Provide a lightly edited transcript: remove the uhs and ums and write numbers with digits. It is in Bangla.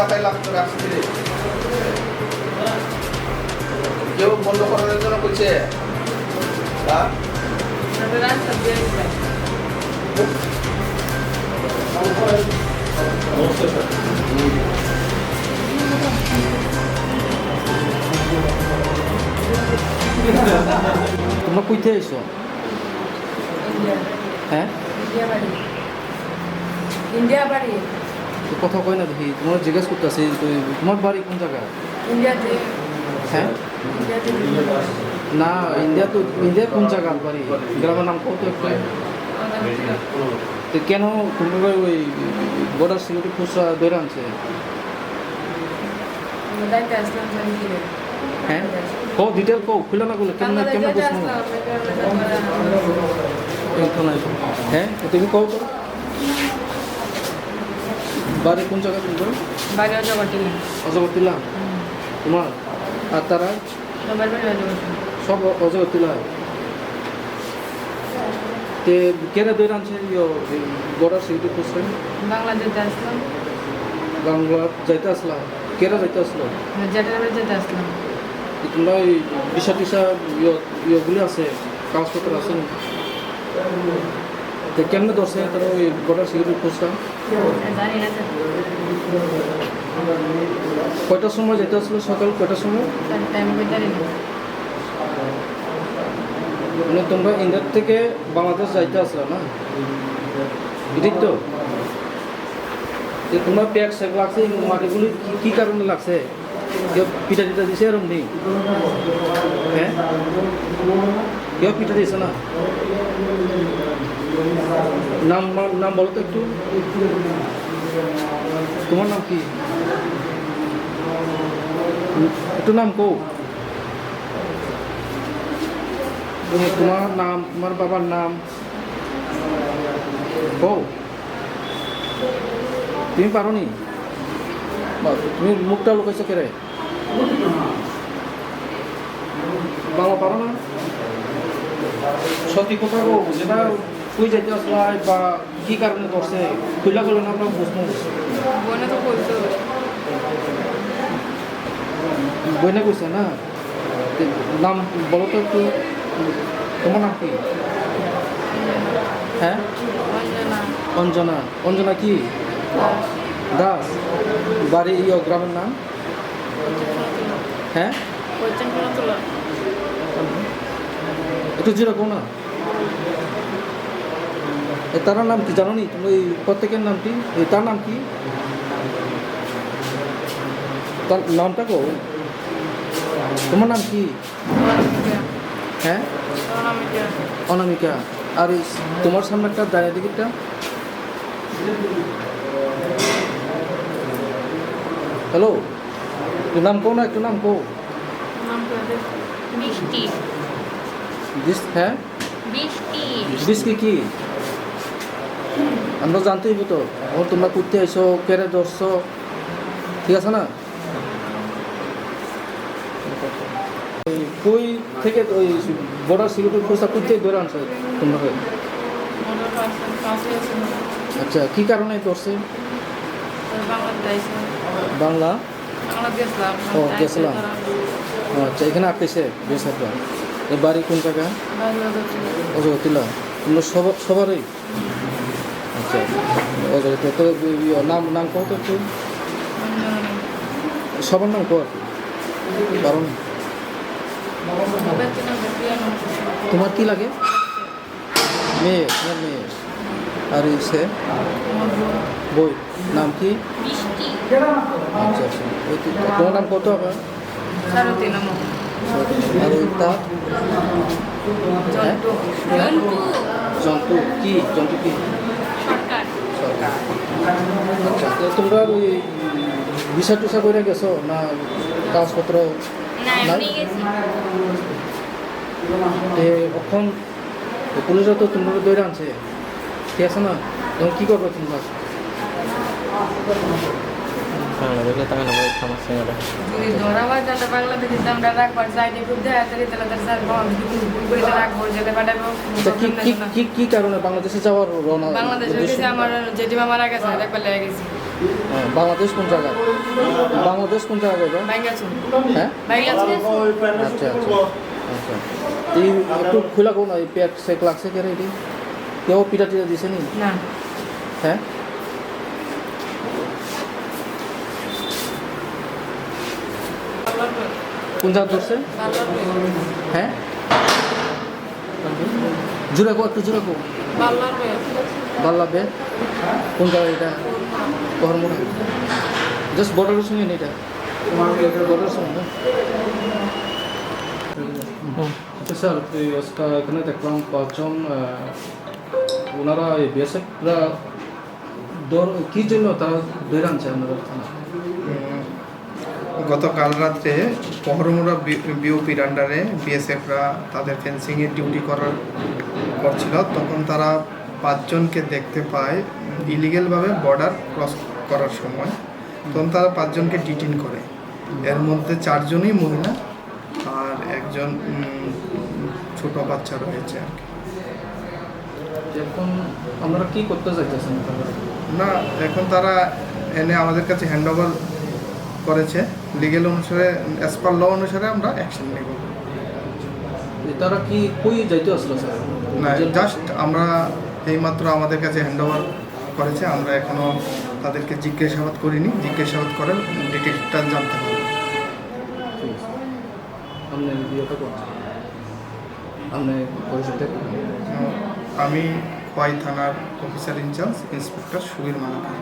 লাগাইলাম তো রাখছি কেউ বন্ধ করার জন্য বলছে হ্যাঁ তোমরা কইতে এসো হ্যাঁ ইন্ডিয়া বাড়ি তো কথা কই না দেখি তোমার জিজ্ঞেস করতেছি তোমার বাড়ি কোন জায়গা ইন্ডিয়াতে হ্যাঁ না ইন্ডিয়ার কোন জায়গা বাড়ি গ্রামের নাম কত একটু তো কেন তোমরা ওই বর্ডার সিকিউরিটি ফোর্সরা ধরে আনছে দাইতে আসলাম জানি কি হ্যাঁ কো ডিটেল কো খুলে না বলে কেমন কেমন প্রশ্ন হ্যাঁ তো তুমি কও তো বাড়ি কোন জায়গা তুমি বাড়ি অজগরটিলা অজগরটিলা তোমার আর তারা সবার বাড়ি অজগরটিলা সব অজগরটিলা তে কেরা দই রানছে বর্ডার সিকিউরিটি ফোর্স বাংলাদেশে আসলাম বাংলা যাইতে আসলা কেরা যাইতে আসলো জেটার যেতে আসলাম তোমরা ওই ভিসা টিসা ইয়েগুলি আছে কাগজপত্র আছে না তো কেমনে ধরছে তারা ওই বর্ডার সিকিউরিটি ফোর্সটা জানি না কয়টার সময় যেতে আসলো সকাল কয়টার সময় টাইম জানি না মানে তোমরা ইন্ডিয়ার থেকে বাংলাদেশ যাইতে আসলো না ঠিক তো যে তোমরা ট্যাক্স লাগছে মাটিগুলি কী কারণে লাগছে কেউ পিঠা টিটা দিছে এরকম নেই হ্যাঁ কেউ পিঠা দিয়েছে না নাম নাম বলো তো একটু তোমার নাম কি একটু নাম কো তোমার নাম তোমার বাবার নাম কো তুমি পারো নি তুমি মুখটা লুকাইছো কেরে বাংলা পারো না সত্যি কথা গো যেটা কই যাইতে আসলাই বা কি কারণে করছে খুললা করলে না আমরা বুঝবো বনে তো বলতো বইনে কইছে না নাম বলো তো একটু তোমার নাম কি হ্যাঁ অঞ্জনা অঞ্জনা অঞ্জনা কি দাস বাড়ি গ্রামের নাম হ্যাঁ কোয়েশ্চেন কোনো তোলা একটু যেরকম না তার নাম কি জানো নি তুমি এই প্রত্যেকের নাম কি তার নাম কি তার নামটা কো তোমার নাম কি হ্যাঁ অনামিকা আর তোমার সামনে একটা দাঁড়িয়ে দিকটা হ্যালো তোর নাম কো না একটু নাম কো বৃষ্টি হ্যাঁ বৃষ্টি বৃষ্টি কি আমরা জানতেই তো ও তোমরা করতে আইসো কেড়ে ধরছো ঠিক আছে না কই থেকে ওই বর্ডার সিকিউরিটি ফোর্সটা করতে ধরে আনছো তোমরা আচ্ছা কি কারণে ধরছে বাংলা ও গেছিলাম আচ্ছা এখানে আটকেছে বেসরটা এই বাড়ি কোন জায়গা অজগরটিলা তোমরা সবারই আচ্ছা অজগরটিলা তো নাম নাম কত একটু সবার নাম কর কারণ তোমার কি লাগে মেয়ে তোমার মেয়ে আর সে বই নাম কি আচ্ছা আচ্ছা তোমার নাম কত আবার আর ওই তার জন্তু কি জন্তু কি সরকার আচ্ছা তো তোমরা ওই ভিসা টুসা করে গেছো না কাগজপত্র এখন পুলিশরা তো তোমরা ধরে আনছে ঠিক আছে না তখন কী করবো তোমরা বাংলাদেশে তাকে না সমস্যা নেই যদি ধরা হয় তাহলে বাংলাদেশে আমরা রাখবার চাইনি খুব দেয় তাহলে তাদের স্যার করে রাখবো যেতে পাঠাবো কি কারণে বাংলাদেশে যাওয়ার রওনা বাংলাদেশে গেছে আমার জেঠিমা মারা গেছে একবার লেগে গেছি বাংলাদেশ কোন জায়গায়? বাংলাদেশ কোন জায়গায় এটা? বাইঙ্গাচুন হ্যাঁ বাইঙ্গাচুন আচ্ছা আচ্ছা আচ্ছা এই একটু খোলা কোন এই পেট সেক লাগছে কে রে এটি কেউ পিঠা টিটা দিছে নি? না হ্যাঁ কোন জায়গা ধরছে? হ্যাঁ জোরে কো একটু জোরে কো বাল্লা বে কোন জায়গা এটা? কর্মরা জাস্ট বর্ডারের সঙ্গে নেই এটা বর্ডারের সঙ্গে না? আচ্ছা স্যার এই আজকে এখানে দেখলাম 5 জন ওনারা এই বিএসএফরা দর কী জন্য তারা বের আনছে আপনারা থানা? গতকাল রাত্রে পহরমুড়া বিওপির আন্ডারে বিএসএফরা তাদের ফেন্সিংয়ের ডিউটি করছিল, তখন তারা 5 জনকে দেখতে পায় ইলিগেলভাবে বর্ডার ক্রস করার সময়। তখন তারা 5 জনকে ডিটেইন করে, এর মধ্যে 4 জনই মহিলা আর একজন ছোট বাচ্চা রয়েছে আর কি। এখন আপনারা কী করতে চাইতেছেন? না, এখন তারা এনে আমাদের কাছে হ্যান্ড ওভার করেছে, লিগেল অনুসারে অ্যাজ পার ল অনুসারে আমরা অ্যাকশন নেব। তারা কি কই যাইতে আসলো স্যার? না, জাস্ট আমরা এইমাত্র আমাদের কাছে হ্যান্ড ওভার করেছে, আমরা এখনও তাদেরকে জিজ্ঞাসাবাদ করিনি, জিজ্ঞাসাবাদ করার ডিটেলটা জানতে হবে। আপনি বিয়েটা করছেন, আপনি পরিচয়টা করবেন। আমি খোয়াই থানার officer in-charge inspector Subir Malakar.